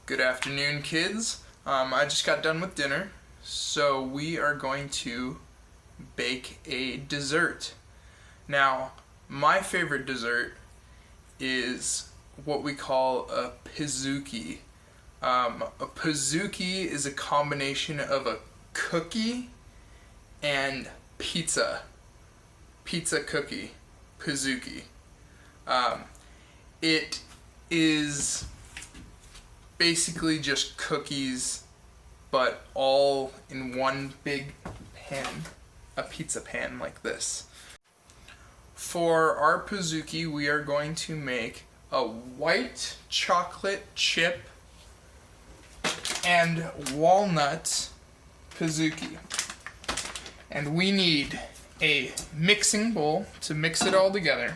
Good afternoon, kids. I just got done with dinner, so we are going to bake a dessert. Now, my favorite dessert is what we call a Pizookie. A Pizookie is a combination of a cookie and pizza. Pizza cookie. Pizookie. It is basically just cookies, but all in one big pan, a pizza pan like this. For our Pizookie, we are going to make a white chocolate chip and walnut Pizookie. And we need a mixing bowl to mix it all together,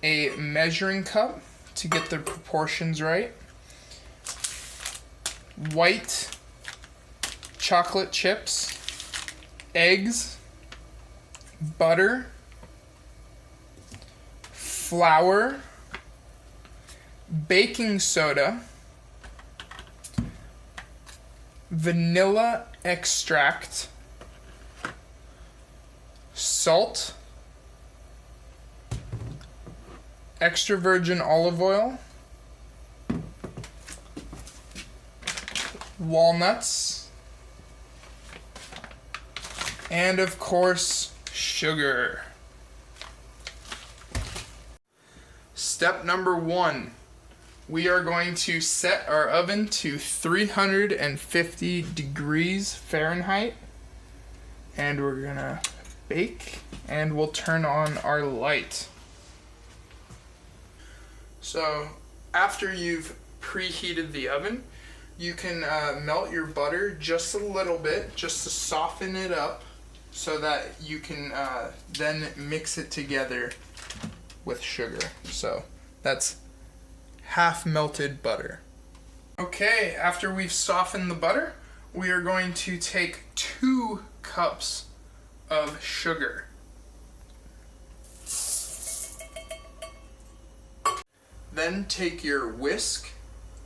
a measuring cup to get the proportions right, white chocolate chips, eggs, butter, flour, baking soda, vanilla extract, salt, extra virgin olive oil, walnuts, and of course, sugar. Step number 1. We are going to set our oven to 350 degrees Fahrenheit, and we're gonna bake, and we'll turn on our light. So after you've preheated the oven, you can melt your butter just a little bit, just to soften it up, so that you can then mix it together with sugar. So that's half melted butter. Okay, after we've softened the butter, we are going to take 2 cups of sugar. Then take your whisk,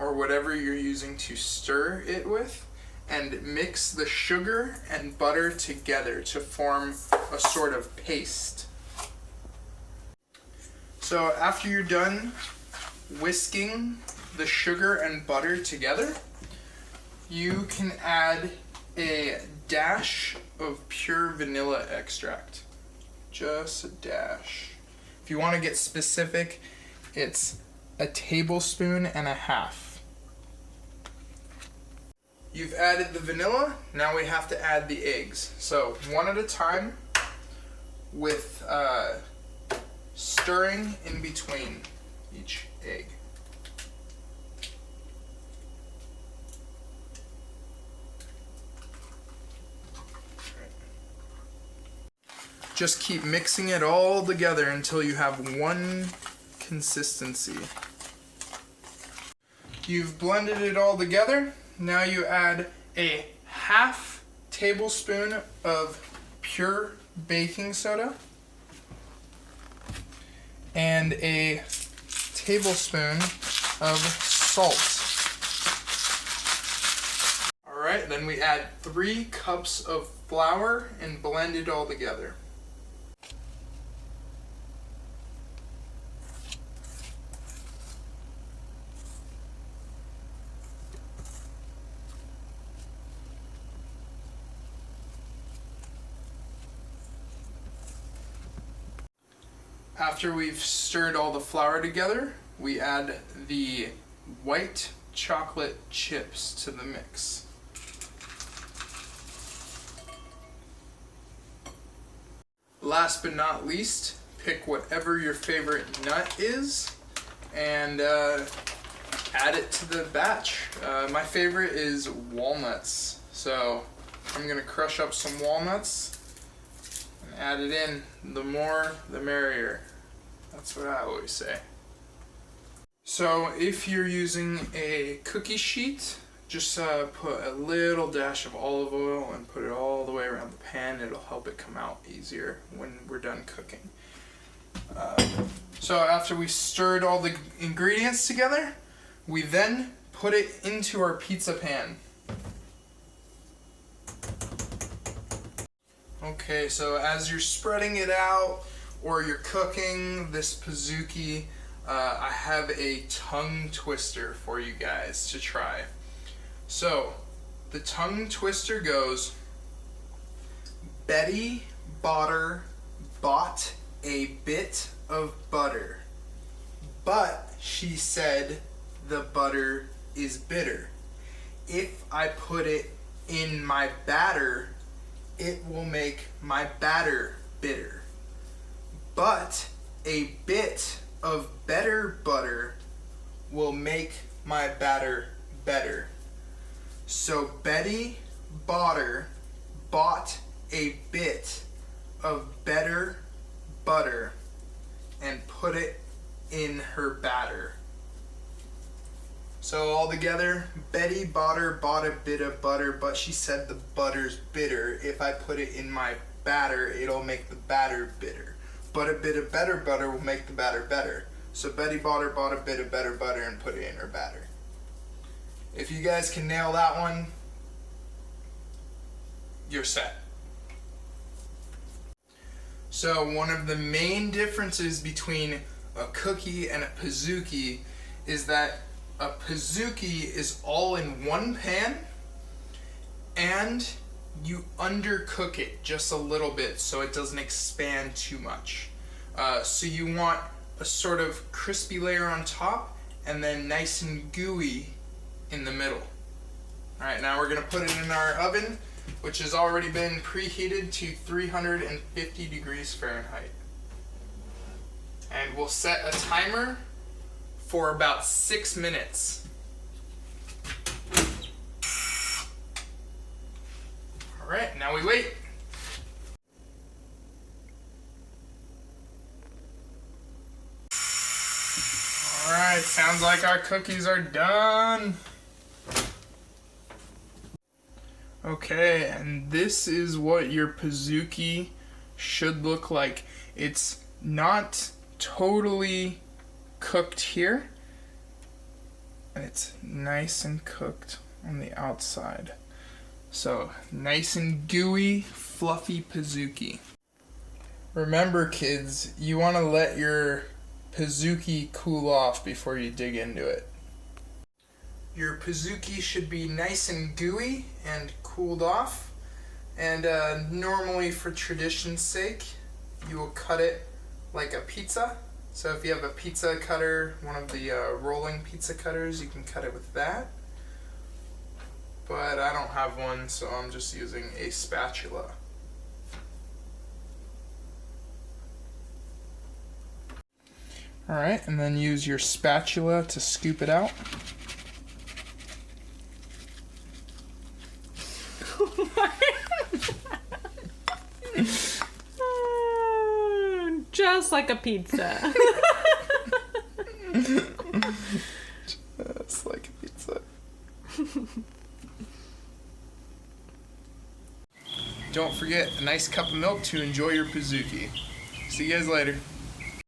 or whatever you're using to stir it with, and mix the sugar and butter together to form a sort of paste. So after you're done whisking the sugar and butter together, you can add a dash of pure vanilla extract. Just a dash. If you want to get specific, it's a tablespoon and a half. You've added the vanilla, now we have to add the eggs. So one at a time with stirring in between each egg. Just keep mixing it all together until you have one consistency. You've blended it all together. Now you add a half tablespoon of pure baking soda and a tablespoon of salt. Alright, then we add 3 cups of flour and blend it all together. After we've stirred all the flour together, we add the white chocolate chips to the mix. Last but not least, pick whatever your favorite nut is and add it to the batch. My favorite is walnuts, so I'm going to crush up some walnuts and add it in. The more, the merrier. That's what I always say. So if you're using a cookie sheet, just put a little dash of olive oil and put it all the way around the pan. It'll help it come out easier when we're done cooking. So after we stirred all the ingredients together, we then put it into our pizza pan. Okay, so as you're spreading it out or you're cooking this Pizookie, I have a tongue twister for you guys to try. So, the tongue twister goes, Betty Botter bought a bit of butter, but she said the butter is bitter. If I put it in my batter, it will make my batter bitter. But a bit of better butter will make my batter better. So Betty Botter bought a bit of better butter and put it in her batter. So all together, Betty Botter bought a bit of butter, but she said the butter's bitter. If I put it in my batter, it'll make the batter bitter. But a bit of better butter will make the batter better. So Betty Botter bought a bit of better butter and put it in her batter. If you guys can nail that one, you're set. So one of the main differences between a cookie and a Pizookie is that a Pizookie is all in one pan and you undercook it just a little bit so it doesn't expand too much. So you want a sort of crispy layer on top and then nice and gooey in the middle. Alright, now we're going to put it in our oven, which has already been preheated to 350 degrees Fahrenheit. And we'll set a timer for about 6 minutes. Alright, now we wait. Alright, sounds like our cookies are done. Okay, and this is what your Pizookie should look like. It's not totally cooked here, and it's nice and cooked on the outside. So, nice and gooey, fluffy Pizookie. Remember kids, you want to let your Pizookie cool off before you dig into it. Your Pizookie should be nice and gooey and cooled off. And normally, for tradition's sake, you will cut it like a pizza. So if you have a pizza cutter, one of the rolling pizza cutters, you can cut it with that. But I don't have one, so I'm just using a spatula. Alright, and then use your spatula to scoop it out. Just like a pizza. Just like a pizza. Don't forget a nice cup of milk to enjoy your Pizookie. See you guys later.